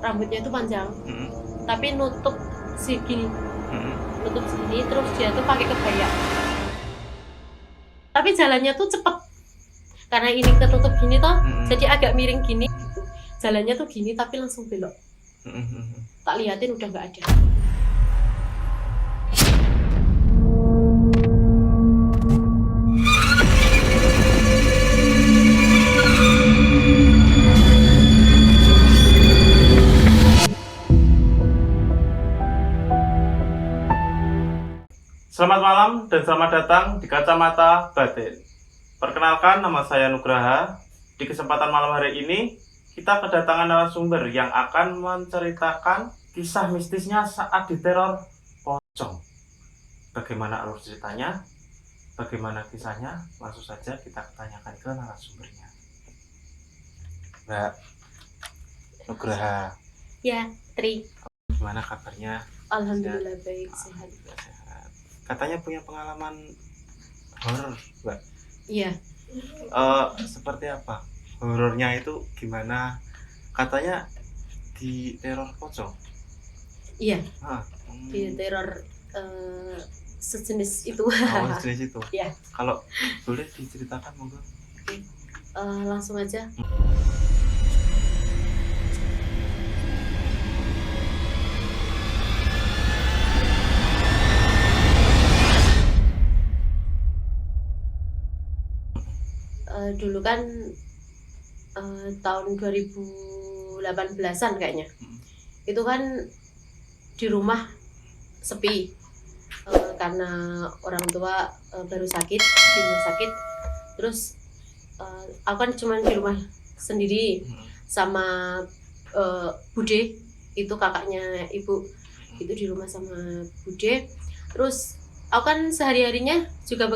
rambutnya itu panjang, tapi nutup segini, terus dia tuh pakai kebaya. Tapi jalannya tuh cepet, karena ini ketutup gini toh, jadi agak miring gini. Gitu. Jalannya tuh gini tapi langsung belok. Tak liatin udah nggak ada. Selamat malam dan selamat datang di Kacamata Batin. Perkenalkan, nama saya Nugraha. Di kesempatan malam hari ini, kita kedatangan narasumber yang akan menceritakan kisah mistisnya saat diteror pocong. Bagaimana alur ceritanya? Bagaimana kisahnya? Langsung saja kita tanyakan ke narasumbernya. Mbak Nugraha. Ya, Tri. Gimana kabarnya? Alhamdulillah baik, sehat. Sehat. Katanya punya pengalaman horor, Mbak. Iya. Seperti apa? Horornya itu gimana? Katanya di teror pocong. Iya. Di teror sejenis itu. Sejenis itu. Iya. Kalau boleh diceritakan monggo. Oke. Langsung aja. Dulu kan tahun 2018-an kayaknya. Itu kan di rumah sepi karena orang tua baru sakit di rumah sakit. Terus aku kan cuma di rumah sendiri sama Bude, itu kakaknya ibu, itu di rumah sama Bude. Terus aku kan sehari-harinya juga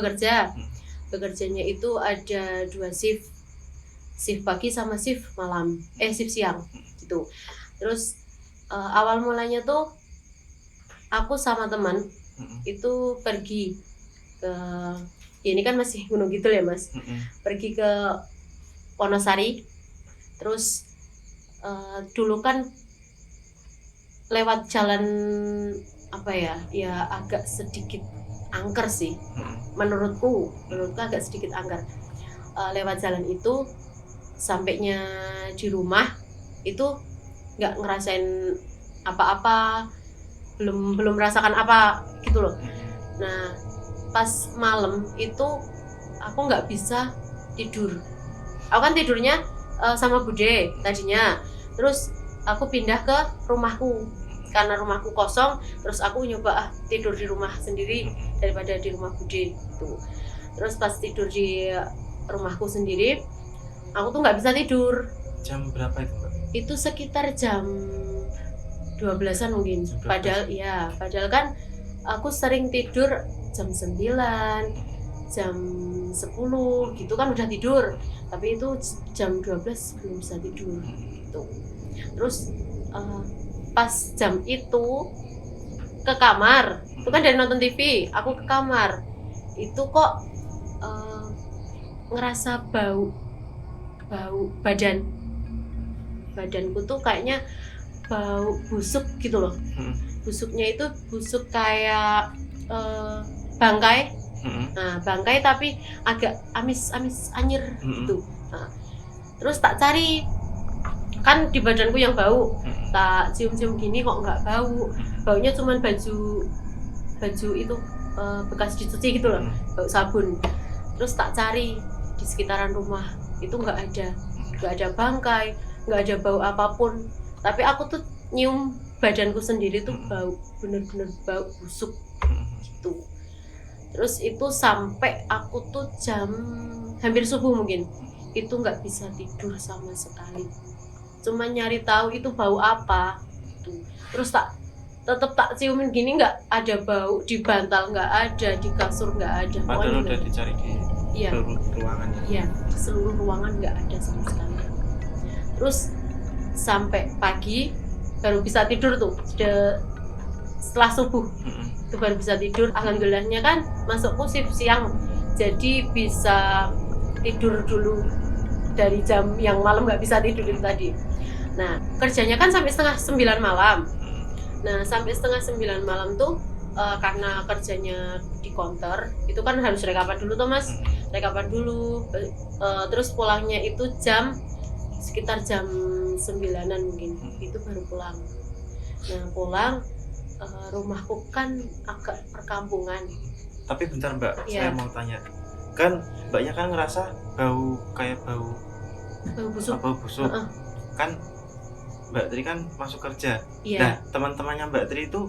bekerjanya itu ada 2 shift pagi sama shift malam, shift siang gitu. Terus awal mulanya tuh aku sama teman itu pergi ke, ya ini kan masih Gunung Kidul ya Mas, pergi ke Wonosari. Terus dulu kan lewat jalan apa ya agak sedikit angker sih, menurutku agak sedikit angker. Lewat jalan itu sampainya di rumah itu nggak ngerasain apa-apa, belum merasakan apa gitu loh. Nah pas malam itu aku nggak bisa tidur. Aku kan tidurnya sama Bude tadinya, terus aku pindah ke rumahku karena rumahku kosong. Terus aku nyoba tidur di rumah sendiri daripada di rumah Bude gitu. Terus pas tidur di rumahku sendiri, aku tuh nggak bisa tidur. Jam berapa itu, Mbak? Itu sekitar jam 12-an mungkin. Padahal kan aku sering tidur jam 9, jam 10 gitu kan udah tidur. Tapi itu jam 12 belum bisa tidur gitu. Terus pas jam itu ke kamar, itu kan dari nonton TV, aku ke kamar itu kok ngerasa bau badanku tuh kayaknya bau busuk gitu loh. Busuknya itu busuk kayak bangkai. Nah bangkai tapi agak amis anyir gitu. Nah, terus tak cari, kan di badanku yang bau, tak cium-cium gini kok nggak bau. Baunya cuman baju itu bekas dicuci gitu loh, bau sabun. Terus tak cari di sekitaran rumah itu nggak ada bangkai, nggak ada bau apapun. Tapi aku tuh nyium badanku sendiri tuh bau, bener-bener bau busuk gitu. Terus itu sampai aku tuh jam hampir subuh mungkin itu nggak bisa tidur sama sekali. Cuma nyari tahu itu bau apa gitu. Terus tetep tak ciumin gini, nggak ada bau, di bantal nggak ada, di kasur nggak ada. Padahal udah dicari di seluruh ruangan. Iya, di seluruh ruangan nggak ada sama sekali. Terus sampai pagi baru bisa tidur tuh, setelah subuh itu baru bisa tidur. Alhamdulillahnya kan masukku shift siang, jadi bisa tidur dulu dari jam yang malam nggak bisa tidur itu tadi. Nah kerjanya kan sampai setengah 9 malam. Nah sampai setengah 9 malam tuh karena kerjanya di counter itu kan harus rekapan dulu tuh mas, rekapan dulu, terus pulangnya itu sekitar jam 9-an mungkin itu baru pulang. Nah pulang, rumahku kan agak perkampungan. Tapi bentar mbak, Iya. saya mau tanya, kan mbaknya kan ngerasa kayak bau Bau busuk. bau busuk. Heeh. Kan Mbak Tri kan masuk kerja. Iya. Nah, teman-temannya Mbak Tri itu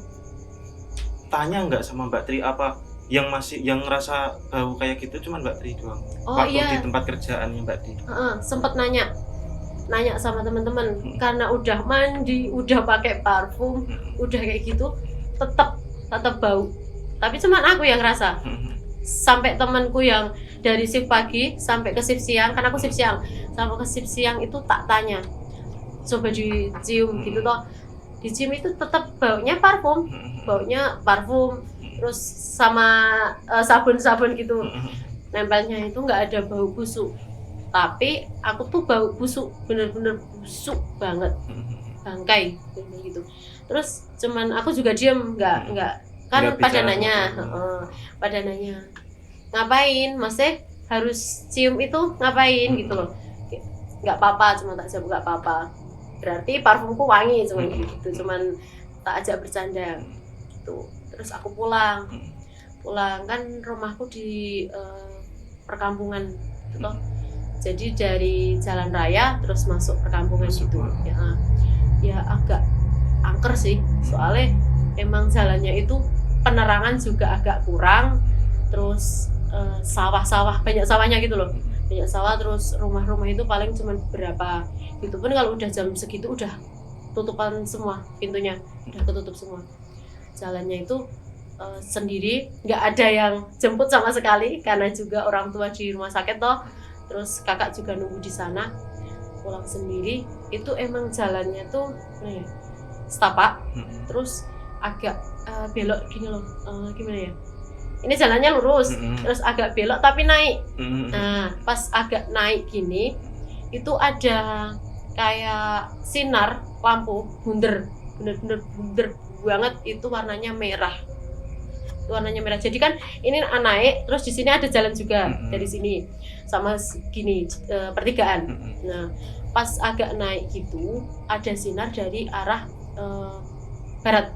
tanya nggak sama Mbak Tri apa yang ngerasa bau kayak gitu cuman Mbak Tri doang? Oh Waktu iya. di tempat kerjaannya Mbak Tri. Sempet nanya sama teman-teman, karena udah mandi, udah pakai parfum, udah kayak gitu, tetap bau. Tapi cuman aku yang ngerasa. Sampai temanku yang dari shift pagi sampai ke shift siang, kan aku shift siang, sampai ke shift siang itu tak tanya, coba dicium gitu toh, dicium itu tetap baunya parfum, terus sama sabun-sabun gitu nempelnya, itu nggak ada bau busuk. Tapi aku tuh bau busuk, bener-bener busuk banget, bangkai gitu. Terus cuman aku juga diem, nggak kan Nggak pada bicara nanya, pada nanya ngapain, masih harus cium itu ngapain gitu loh. Nggak apa-apa, cuma tak jawab nggak apa-apa, berarti parfumku wangi, cuman gitu, cuman tak ajak bercanda gitu. Terus aku pulang kan rumahku di perkampungan gitu loh. Jadi dari jalan raya terus masuk perkampungan gitu ya agak angker sih, soalnya emang jalannya itu penerangan juga agak kurang, terus sawah-sawah, banyak sawahnya gitu loh, banyak sawah, terus rumah-rumah itu paling cuma beberapa, itu pun kalau udah jam segitu udah tutupan semua pintunya, udah ketutup semua. Jalannya itu sendiri, nggak ada yang jemput sama sekali karena juga orang tua di rumah sakit toh, terus kakak juga nunggu di sana. Pulang sendiri itu emang jalannya tuh setapak, terus agak belok gini loh, gimana ya, ini jalannya lurus, terus agak belok tapi naik. Nah pas agak naik gini itu ada kayak sinar lampu bunder, bener-bener bunder banget, itu warnanya merah. Jadi kan ini naik, terus di sini ada jalan juga dari sini sama gini pertigaan. Nah pas agak naik gitu ada sinar dari arah barat,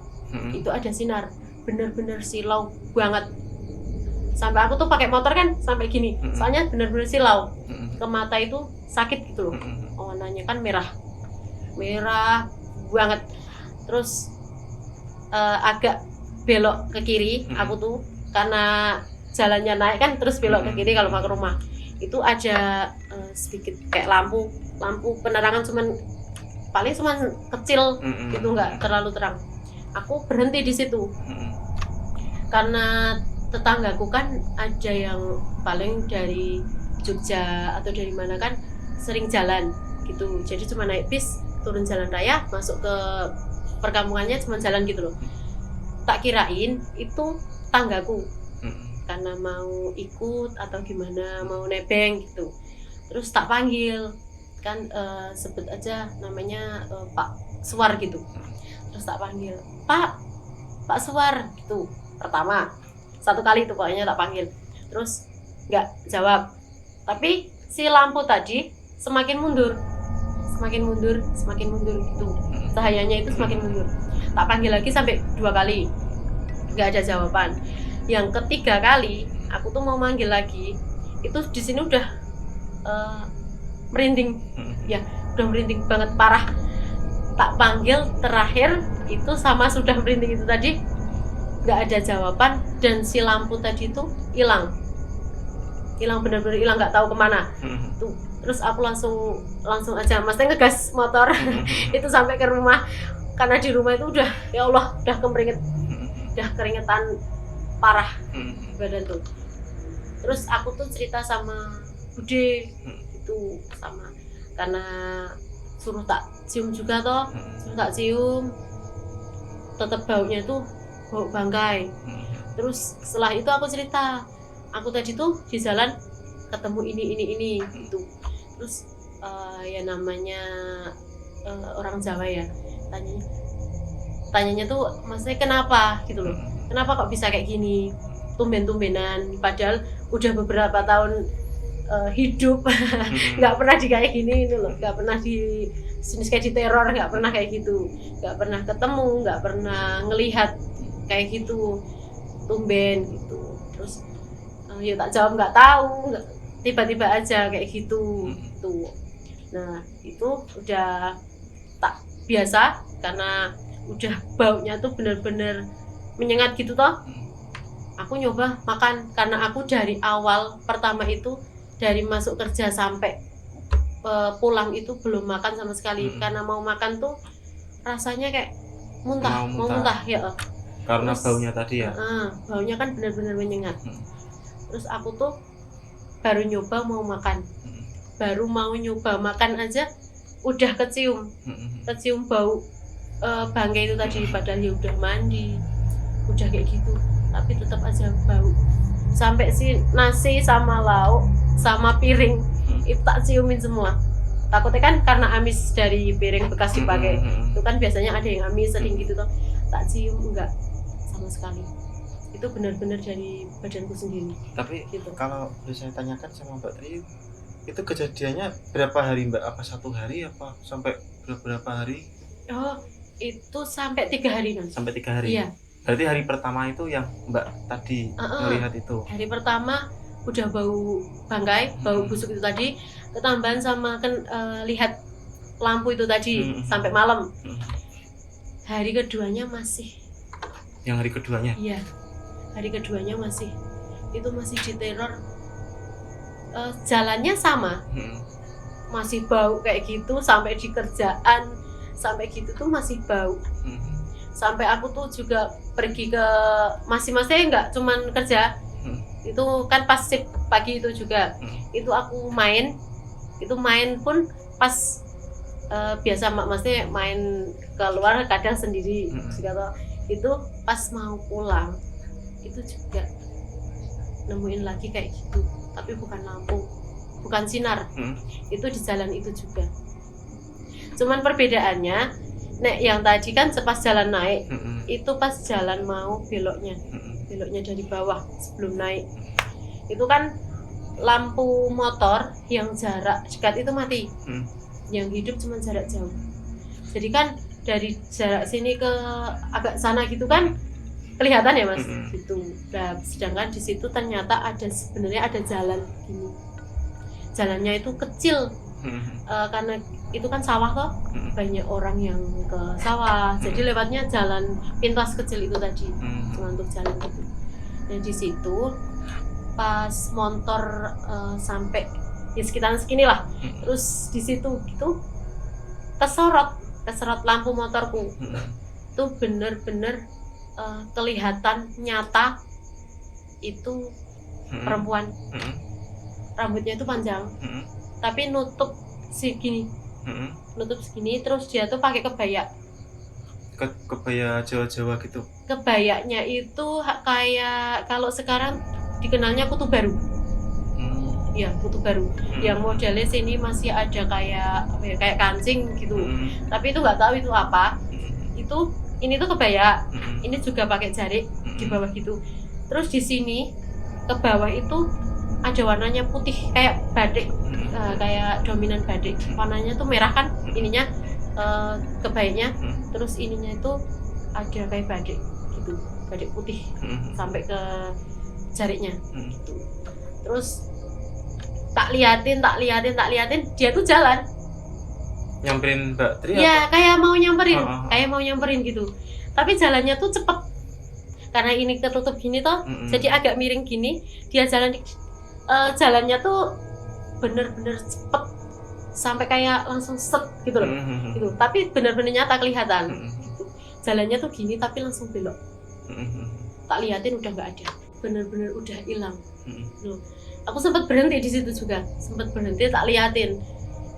itu ada sinar, bener-bener silau banget. Sampai aku tuh pakai motor kan sampai gini, soalnya bener-bener silau, ke mata itu sakit gitu loh. Warnanya kan merah banget. Terus agak belok ke kiri, aku tuh karena jalannya naik kan, terus belok ke kiri kalau mau ke rumah. Itu ada sedikit kayak lampu penerangan, cuman paling kecil gitu, nggak terlalu terang. Aku berhenti di situ karena tetanggaku kan ada yang paling dari Jogja atau dari mana kan sering jalan gitu, jadi cuma naik bis turun jalan raya masuk ke perkampungannya, cuma jalan gitu loh. Tak kirain itu tanggaku karena mau ikut atau gimana, mau nebeng gitu. Terus tak panggil kan, sebut aja namanya Pak Suwar gitu. Terus tak panggil, Pak Suwar gitu. Pertama, satu kali itu pokoknya tak panggil. Terus nggak jawab. Tapi si lampu tadi semakin mundur gitu. Cahayanya itu semakin mundur. Tak panggil lagi sampai 2 kali, nggak ada jawaban. Yang ketiga kali aku tuh mau manggil lagi, itu di sini udah merinding, ya udah merinding banget parah. Tak panggil terakhir itu sama sudah merinding itu tadi, nggak ada jawaban, dan si lampu tadi itu hilang benar-benar hilang, nggak tahu kemana tuh. Terus aku langsung aja mesti ngegas motor itu sampai ke rumah, karena di rumah itu udah, ya Allah, udah keringetan parah badan tuh. Terus aku tuh cerita sama Bude itu, sama karena suruh tak cium juga toh, tetap baunya tuh bau bangkai. Terus setelah itu aku cerita, aku tadi tuh di jalan ketemu ini gitu. Terus ya namanya orang Jawa ya, tanyanya tuh maksudnya kenapa gitu loh, kenapa kok bisa kayak gini, tumben-tumbenan, padahal udah beberapa tahun hidup nggak pernah di kayak gini gitu loh, nggak pernah di jenis kayak di teror, nggak pernah kayak gitu, nggak pernah ketemu, nggak pernah ngelihat kayak gitu, tumben gitu. Terus ya tak jawab nggak tahu, tiba-tiba aja kayak gitu tuh. Nah itu udah tak biasa karena udah baunya tuh bener-bener menyengat gitu toh. Aku nyoba makan karena aku dari awal pertama itu dari masuk kerja sampai pulang itu belum makan sama sekali, karena mau makan tuh rasanya kayak muntah, mau muntah ya. Karena terus, baunya tadi ya. Baunya kan benar-benar menyengat. Terus aku tuh baru nyoba mau makan, baru mau nyoba makan aja udah kecium bau bangkai itu tadi, padahal dia udah mandi, udah kayak gitu, tapi tetap aja bau. Sampai si nasi sama lauk sama piring itu tak ciumin semua. Takutnya kan karena amis dari piring bekas dipakai, itu kan biasanya ada yang amis sering gitu tuh, tak cium enggak sama sekali. Itu benar-benar dari badanku sendiri. Tapi gitu. Kalau saya tanyakan sama Mbak Tri, itu kejadiannya berapa hari Mbak? Apa 1 hari apa sampai berapa hari? Oh, itu sampai 3 hari kan? Sampai 3 hari. Iya. Berarti hari pertama itu yang Mbak tadi melihat itu. Hari pertama udah bau bangkai, bau busuk itu tadi, ketambahan sama lihat lampu itu tadi sampai malam. Hari keduanya masih. Yang hari keduanya? Iya. Hari keduanya masih. Itu masih diteror. Jalannya sama. Masih bau kayak gitu sampai di kerjaan, sampai gitu tuh masih bau. Sampai aku tuh juga pergi ke masing-masing, nggak cuman kerja. Itu kan pas shift pagi itu juga. Itu aku main pun pas biasa maksudnya main keluar kadang sendiri juga. Itu pas mau pulang itu juga nemuin lagi kayak gitu, tapi bukan lampu, bukan sinar. Itu di jalan itu juga. Cuman perbedaannya, nek yang tadi kan pas jalan naik, itu pas jalan mau beloknya dari bawah sebelum naik, itu kan lampu motor yang jarak dekat itu mati, yang hidup cuma jarak jauh. Jadi kan dari jarak sini ke agak sana gitu kan kelihatan ya mas, gitu. Nah, sedangkan di situ ternyata sebenarnya ada jalan gini, jalannya itu kecil. Karena itu kan sawah kok, banyak orang yang ke sawah, jadi lewatnya jalan pintas kecil itu tadi, cuma untuk jalan itu. Dan di situ pas motor sampai ya sekitaran segini lah, terus di situ gitu kesorot lampu motorku, itu bener-bener kelihatan nyata itu perempuan, rambutnya itu panjang, tapi nutup segini, terus dia tuh pakai kebaya Jawa-Jawa gitu. Kebayanya itu kayak kalau sekarang dikenalnya kutu baru. Ya, kutu baru. Yang modelnya sini masih ada kayak kancing gitu. Tapi itu nggak tahu itu apa. Ini tuh kebaya. Ini juga pakai jarik di bawah gitu. Terus di sini ke bawah itu ada warnanya putih kayak batik, kayak dominan batik. Warnanya tuh merah kan ininya, kebayanya. Terus ininya itu ada kayak batik gitu, batik putih sampai ke jariknya gitu. Terus tak liatin, dia tuh jalan nyamperin Mbak Tri ya, kayak mau nyamperin gitu, tapi jalannya tuh cepet karena ini ketutup gini toh, jadi agak miring gini, dia jalannya tuh bener-bener cepet sampai kayak langsung set gitu loh, gitu. Tapi bener-bener nyata kelihatan gitu. Jalannya tuh gini tapi langsung belok. Tak liatin udah nggak ada, bener-bener udah hilang. Loh, aku sempat berhenti di situ juga, tak liatin.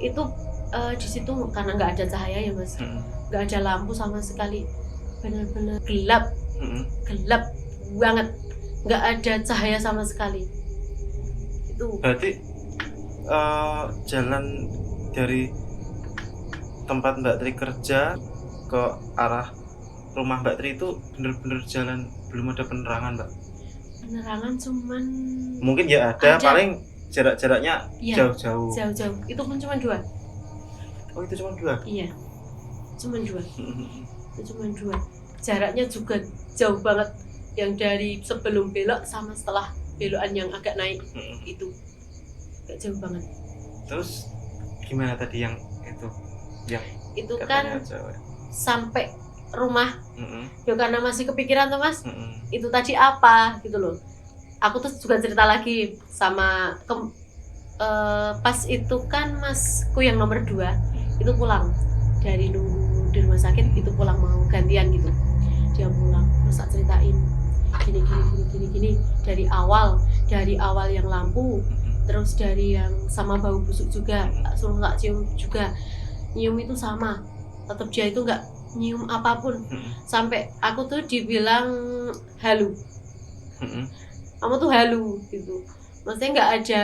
Itu di situ karena nggak ada cahaya ya mas, nggak ada lampu sama sekali, bener-bener gelap banget, nggak ada cahaya sama sekali. Itu berarti jalan dari tempat Mbak Tri kerja ke arah rumah Mbak Tri itu bener-bener jalan, belum ada penerangan Mbak? Penerangan cuman Mungkin ya ada. Ada. Paling jarak-jaraknya Iya. jauh-jauh. Jauh-jauh. Itu pun cuma 2. Oh itu cuma 2? Iya. Cuma 2. Itu cuma 2. Jaraknya juga jauh banget. Yang dari sebelum belok sama setelah belokan yang agak naik itu agak jauh banget. Terus gimana tadi yang itu? Yang Itu katanya kan cewek. sampai rumah ya karena masih kepikiran tuh Mas, itu tadi apa gitu loh. Aku tuh juga cerita lagi sama pas itu kan Masku yang nomor 2 itu pulang dari nunggu di rumah sakit, itu pulang mau gantian gitu, dia pulang terus tak ceritain gini dari awal yang lampu, terus dari yang sama bau busuk juga, suruh tak cium juga, nyium itu sama, tetap dia itu nggak nyium apapun. Sampai aku tuh dibilang halu, kamu tuh halu gitu, maksudnya nggak ada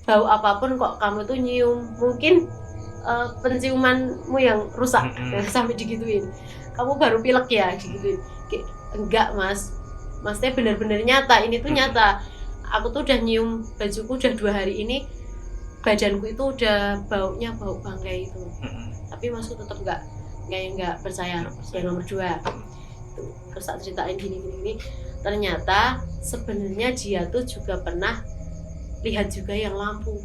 bau apapun kok kamu tuh nyium, mungkin penciumanmu yang rusak. Sampai digituin, kamu baru pilek ya digituin. Enggak Mas, maksudnya benar-benar nyata, ini tuh nyata. Aku tuh udah nyium bajuku udah 2 hari ini, badanku itu udah baunya bau bangkai itu. Tapi Masku tetap nggak percaya yang nomor 2 tuh. Terus tak ceritain gini, ternyata sebenarnya dia tuh juga pernah lihat juga yang lampu,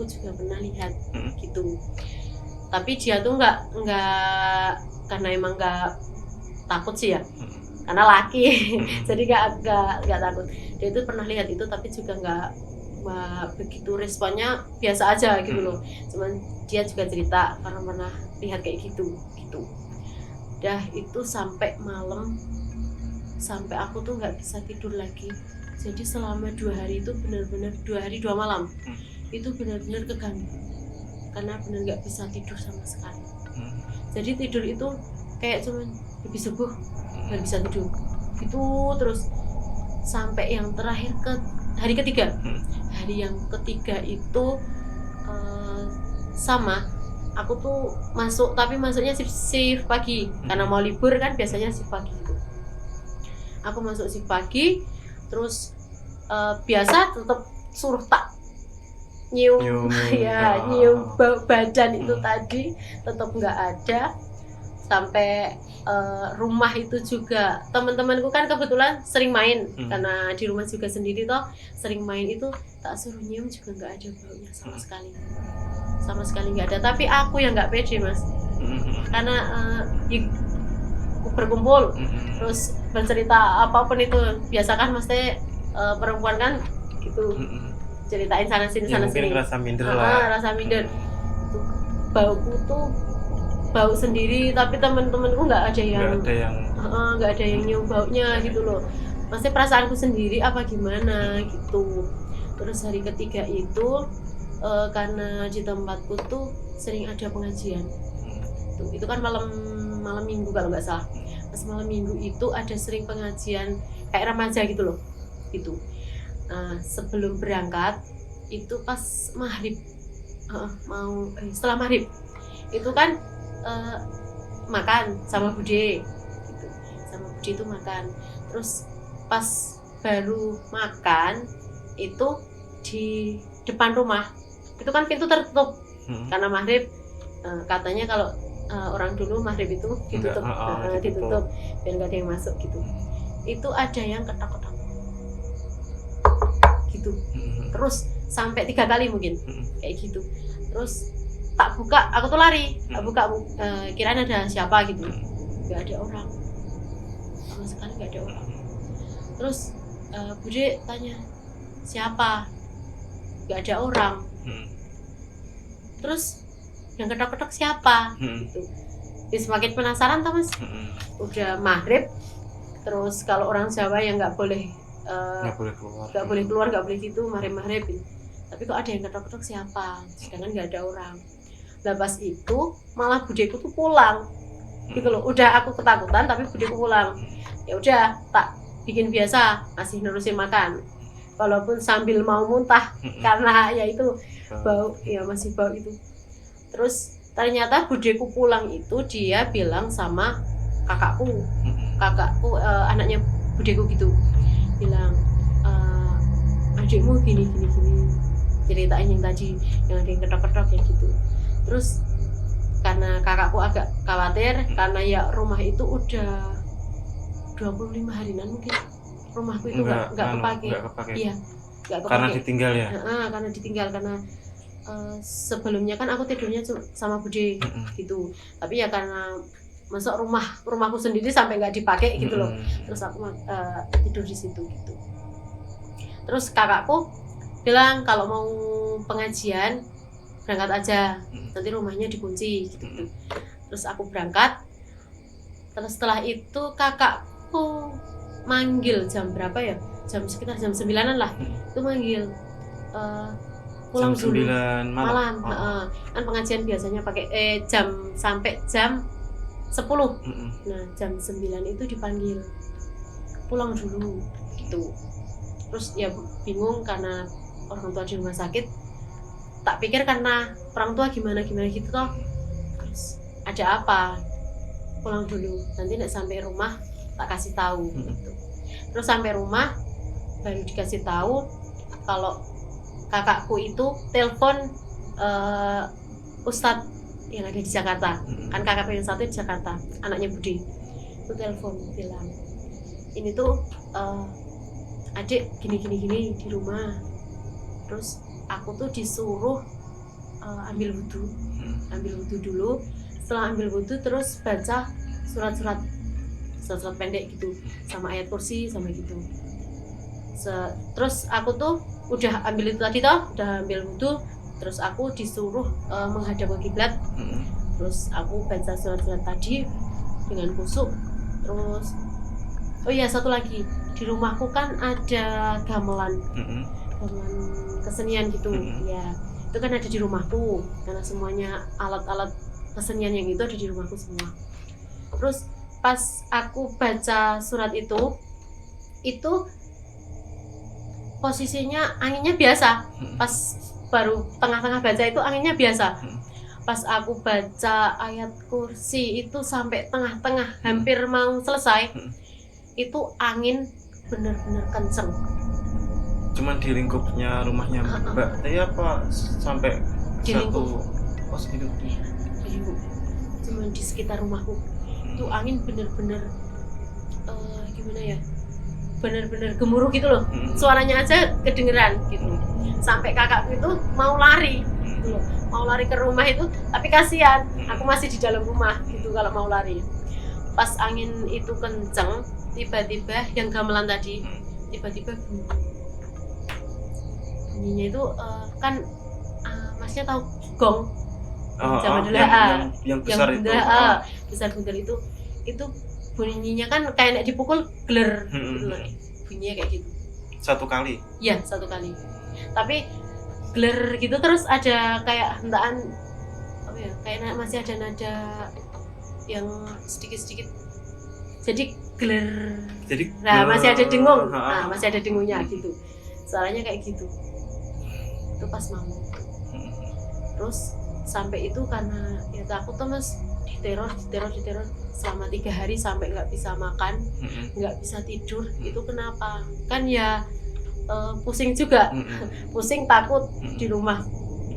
juga pernah lihat gitu. Tapi dia tuh nggak karena emang nggak takut sih ya, karena laki. Jadi nggak takut. Dia itu pernah lihat itu, tapi juga nggak begitu, responnya biasa aja gitu loh. Cuman dia juga cerita karena pernah lihat kayak gitu. Dah itu sampai malam, sampai aku tuh nggak bisa tidur lagi. Jadi selama 2 hari itu benar-benar 2 hari 2 malam itu benar-benar keganggu, karena benar nggak bisa tidur sama sekali. Jadi tidur itu kayak cuman habis subuh nggak bisa tidur gitu terus, sampai yang terakhir ke hari ketiga. Hari yang ketiga itu sama, aku tuh masuk, tapi masuknya shift pagi karena mau libur kan, biasanya shift pagi gitu. Aku masuk shift pagi, terus biasa tetap suruh tak nyium ya, nyium bau badan itu tadi tetap nggak ada. Sampai rumah itu juga, teman-temanku kan kebetulan sering main, karena di rumah juga sendiri toh, sering main, itu tak suruh nyium juga nggak ada baunya sama sekali nggak ada. Tapi aku yang nggak pede Mas, karena berkumpul terus bercerita apapun itu, biasa kan mesti perempuan kan gitu, ceritain sana sini ya, mungkin rasa minder rasa minder. Bauku tuh bau sendiri, tapi temen-temenku nggak ada yang nyium baunya gitu loh. Maksudnya perasaanku sendiri apa gimana gitu. Terus hari ketiga itu karena di tempatku tuh sering ada pengajian. Itu kan malam minggu kalau nggak salah. Pas malam minggu itu ada sering pengajian kayak remaja gitu loh. Gitu. Sebelum berangkat itu pas maghrib, setelah maghrib itu kan makan sama Bude gitu. Sama Bude itu makan, terus pas baru makan itu di depan rumah itu kan pintu tertutup karena maghrib, katanya kalau orang dulu maghrib itu ditutup, ditutup biar nggak ada yang masuk gitu. Itu ada yang ketok-ketok gitu, terus sampai 3 kali mungkin kayak gitu. Terus tak buka, aku tuh lari, tak buka, kirain ada siapa gitu, nggak ada orang sama sekali, nggak ada orang. Terus Bude tanya siapa, nggak ada orang. Terus yang ketok-ketok siapa gitu. Jadi semakin penasaran tuh Mas. Udah maghrib, terus kalau orang Jawa yang nggak boleh keluar, nggak boleh gitu maghrib gitu. Tapi kok ada yang ketok-ketok siapa, sedangkan nggak ada orang. Nah pas itu malah budeku tuh pulang gitu loh. Udah aku ketakutan tapi budeku pulang. Ya udah tak bikin biasa, masih nerusin makan walaupun sambil mau muntah karena ya itu bau, ya masih bau itu. Terus ternyata budeku pulang itu dia bilang sama kakakku, anaknya budeku gitu, bilang adikmu gini ceritain yang tadi yang ada yang ketok-ketok yang gitu. Terus karena kakakku agak khawatir karena ya rumah itu udah 25 harian mungkin rumahku itu nggak kepake. Iya, nggak kepake. Karena ditinggal ya. Karena ditinggal karena sebelumnya kan aku tidurnya sama bude gitu. Tapi ya karena masuk rumahku sendiri sampai nggak dipakai gitu loh. Terus aku tidur di situ gitu. Terus kakakku bilang kalau mau pengajian berangkat aja, nanti rumahnya dikunci gitu. Terus aku berangkat. Terus setelah itu kakakku manggil jam berapa ya? Sekitar jam 9-an lah. Itu manggil pulang jam 9 malam. Kan pengajian biasanya pakai jam sampai jam 10. Nah, jam 9 itu dipanggil pulang dulu gitu. Terus ya bingung karena orang tua di rumah sakit. Tak pikir karena orang tua gimana gitu toh. Terus ada apa? Pulang dulu. Nanti nek sampai rumah tak kasih tahu gitu. Terus sampai rumah baru dikasih tahu kalau kakakku itu telepon Ustadz yang ada di Jakarta. Kan kakakku yang satu di Jakarta, anaknya Budi. Itu telepon bilang, ini tuh adik gini di rumah. Terus aku tuh disuruh ambil wudhu dulu. Setelah ambil wudhu terus baca surat-surat pendek gitu sama ayat kursi sama gitu. Terus aku tuh udah ambil itu tadi udah ambil wudhu. Terus aku disuruh menghadap ke kiblat. Terus aku baca surat-surat tadi dengan khusyuk. Terus oh iya, satu lagi, di rumahku kan ada gamelan kesenian gitu. Ya, itu kan ada di rumahku karena semuanya alat-alat kesenian yang itu ada di rumahku semua. Terus pas aku baca surat itu posisinya anginnya biasa. Pas baru tengah-tengah baca itu anginnya biasa. Pas aku baca ayat kursi itu sampai tengah-tengah hampir mau selesai, itu angin bener-bener kenceng. Cuman di lingkupnya rumahnya Mbak Teh apa sampai di lingkup? Segitu. Cuman di sekitar rumahku itu angin bener-bener gimana ya, bener-bener gemuruh gitu loh. Suaranya aja kedengeran gitu. Sampai kakakku itu mau lari gitu loh. Mau lari ke rumah itu, tapi kasihan aku masih di dalam rumah gitu kalau mau lari. Pas angin itu kenceng, tiba-tiba yang gamelan tadi tiba-tiba bunyinya itu kan masnya tahu gong zaman dulu yang besar yang itu besar bundar itu bunyinya kan kayak dipukul gler gitu loh. Bunyinya kayak gitu satu kali tapi gler gitu. Terus ada kayak hentaan apa ya, kayak masih ada nada yang sedikit jadi gler. Nah, masih ada dengung. Nah, masih ada dengungnya gitu. Suaranya kayak gitu. Itu pas mau. Terus sampai itu karena ya takut tuh Mas, diteror selama 3 hari sampai nggak bisa makan, nggak bisa tidur. Itu kenapa? Kan ya pusing juga. Pusing, takut di rumah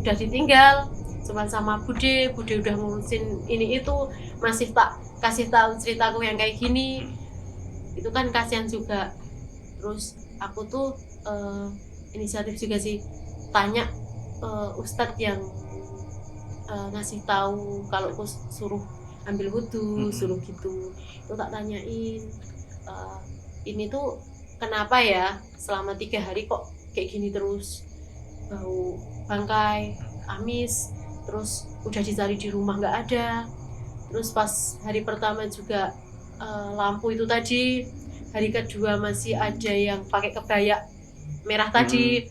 udah ditinggal cuman sama Bude udah ngurusin ini itu, masih tak kasih tahu ceritaku yang kayak gini. Itu kan kasihan juga. Terus aku tuh inisiatif juga sih tanya Ustadz yang ngasih tahu kalau aku suruh ambil wudhu, suruh gitu. Itu tak tanyain ini tuh kenapa ya selama 3 hari kok kayak gini terus, bau bangkai, amis, terus udah dicari di rumah nggak ada. Terus pas hari pertama juga lampu itu tadi, hari kedua masih ada yang pakai kebaya merah tadi.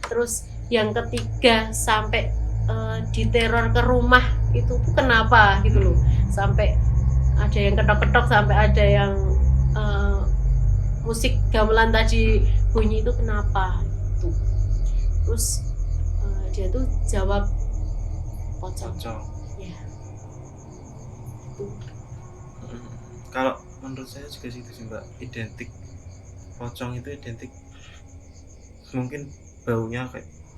Terus yang ketiga sampai diteror ke rumah itu tuh kenapa gitu loh, sampai ada yang ketok-ketok, sampai ada yang musik gamelan tadi bunyi, itu kenapa tuh. Terus dia tuh jawab pocong. pocong. Ya. Itu. Kalau menurut saya juga situ sih Mbak, identik pocong itu identik mungkin baunya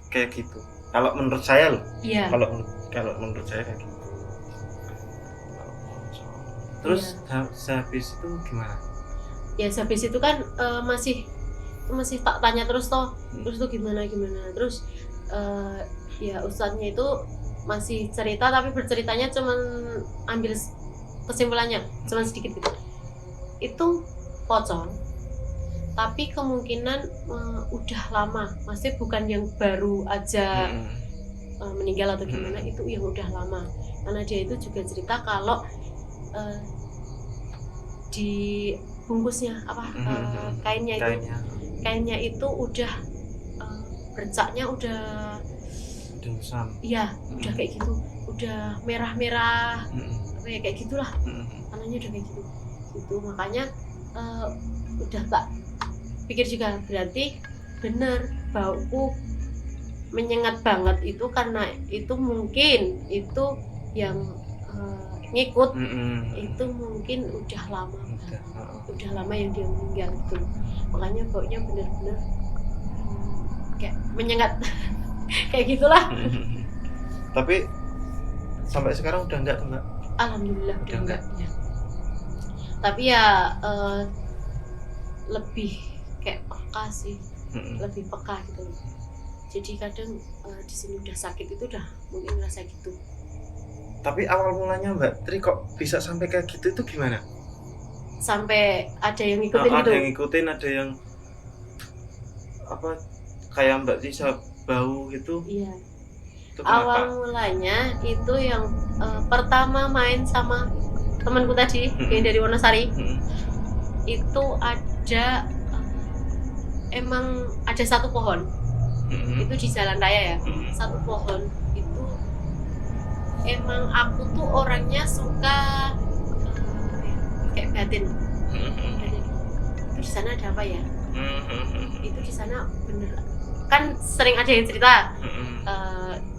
kayak gitu. Kalau menurut saya loh. Iya. Kalau menurut saya kayak gitu. Kalau pocong. Terus sehabis itu gimana? Ya habis itu kan masih tak tanya terus toh. Terus tuh gimana. Terus ya ustadznya itu masih cerita, tapi berceritanya cuman ambil kesimpulannya cuman sedikit gitu. Itu pocong, tapi kemungkinan udah lama, maksudnya bukan yang baru aja meninggal atau gimana, itu yang udah lama. Karena dia itu juga cerita kalau di bungkusnya kainnya itu udah bercaknya udah usam. Iya, udah kayak gitu, udah merah-merah, kayak gitulah, warnanya udah kayak gitu. Itu makanya udah tak pikir juga, berarti bener bauku menyengat banget itu karena itu mungkin itu yang ngikut, itu mungkin udah lama yang dia meninggal itu, makanya baunya bener-bener kayak menyengat. Kayak gitulah. Tapi sampai sekarang udah enggak tuh Mbak? Alhamdulillah udah enggak ya. Tapi ya lebih kayak peka sih, lebih peka gitu. Jadi kadang di sini udah sakit itu udah mungkin ngerasa gitu. Tapi awal mulanya Mbak Tri kok bisa sampai kayak gitu itu gimana? Sampai ada yang ngikutin gitu? Ada yang ngikutin, ada yang apa kayak Mbak Tri bau gitu? Iya. Awal mulanya itu yang pertama main sama temanku tadi yang dari Wonosari. Itu ada emang ada satu pohon. Itu di jalan raya ya. Satu pohon itu emang aku tuh orangnya suka kayak batin. Itu di sana ada apa ya? Itu di sana bener kan sering ada yang cerita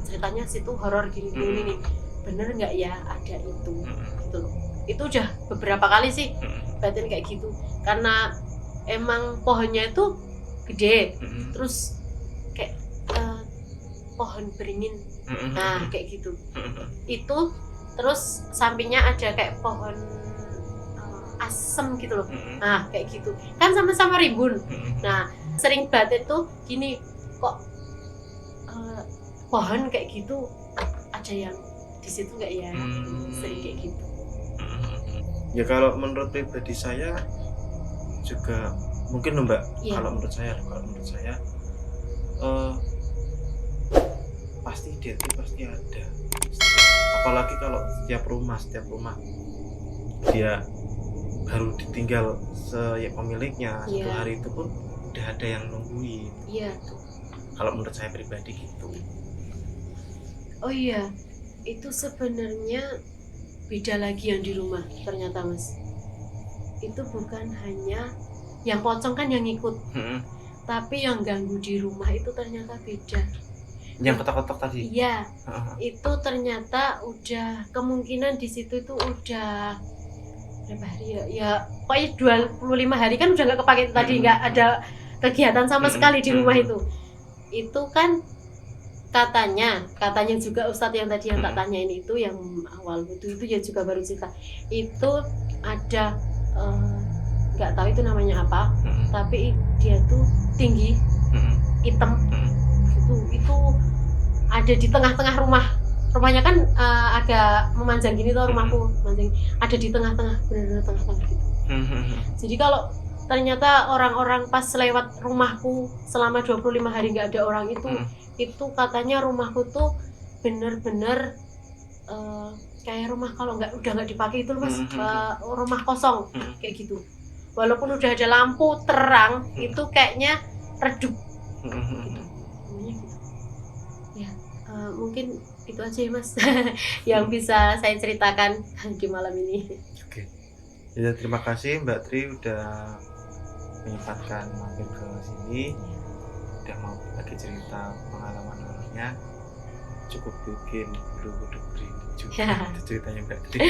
ceritanya situ horor gini nih, bener nggak ya ada itu gitu loh. Itu udah beberapa kali sih batin kayak gitu, karena emang pohonnya itu gede, terus kayak pohon beringin, nah kayak gitu. Itu terus sampingnya ada kayak pohon asem gitu loh, nah kayak gitu kan sama-sama rimbun. Nah sering batin tuh gini, kok pohon kayak gitu ada yang di situ nggak ya, sering kayak gitu. Ya kalau menurut pribadi saya juga mungkin Mbak, ya. Kalau menurut saya pasti ada. Apalagi kalau setiap rumah dia baru ditinggal pemiliknya, satu hari itu pun udah ada yang nungguin. Iya. Kalau menurut saya pribadi gitu. Oh iya, itu sebenarnya beda lagi yang di rumah ternyata Mas. Itu bukan hanya yang pocong kan yang ngikut, tapi yang ganggu di rumah itu ternyata beda. Yang ketok-ketok tadi? Iya, itu ternyata udah kemungkinan di situ itu udah berapa hari ya? Ya pokoknya 25 hari kan udah nggak kepake itu tadi, nggak ada kegiatan sama sekali di rumah itu. Itu kan katanya juga Ustadz yang tadi yang tak tanyain itu, yang awal itu ya juga baru cerita itu ada nggak tahu itu namanya apa, tapi dia tuh tinggi, hitam, itu ada di tengah-tengah rumahnya kan agak memanjang gini tuh rumahku, ada di tengah-tengah, benar-benar tengah-tengah gitu. Jadi kalau ternyata orang-orang pas lewat rumahku selama 25 hari nggak ada orang itu katanya rumahku tuh bener-bener kayak rumah kalau udah nggak dipakai itu Mas, rumah kosong kayak gitu. Walaupun udah ada lampu terang, itu kayaknya redup gitu. Ya mungkin itu aja ya Mas yang bisa saya ceritakan di malam ini. Oke. Ya, terima kasih Mbak Tri udah menyempatkan mampir ke sini, udah mau bagi cerita pengalaman horornya. cukup bikin bulu rindu Ya. itu ceritanya Mbak Tri.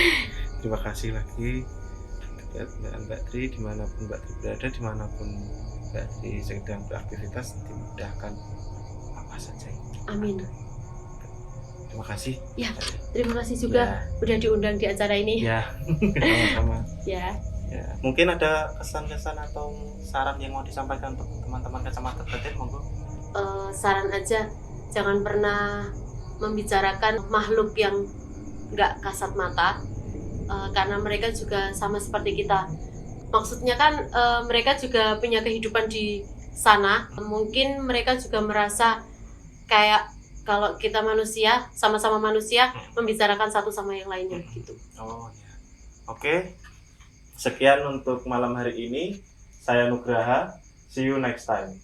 Terima kasih lagi buat Mbak Tri, dimanapun Mbak Tri berada, dimanapun Mbak Tri sedang beraktivitas, dimudahkan apa saja yang Amin. ada. Terima kasih. Ya, terima kasih juga udah diundang di acara ini. Ya, sama-sama. Ya. Ya, mungkin ada kesan-kesan atau saran yang mau disampaikan untuk teman-teman kacamata batin, monggo. Saran aja, jangan pernah membicarakan makhluk yang nggak kasat mata, karena mereka juga sama seperti kita. Maksudnya kan mereka juga punya kehidupan di sana. Mungkin mereka juga merasa kayak kalau kita manusia, sama-sama manusia, membicarakan satu sama yang lainnya gitu. Oh ya. Oke. Sekian untuk malam hari ini. Saya Nugraha. See you next time.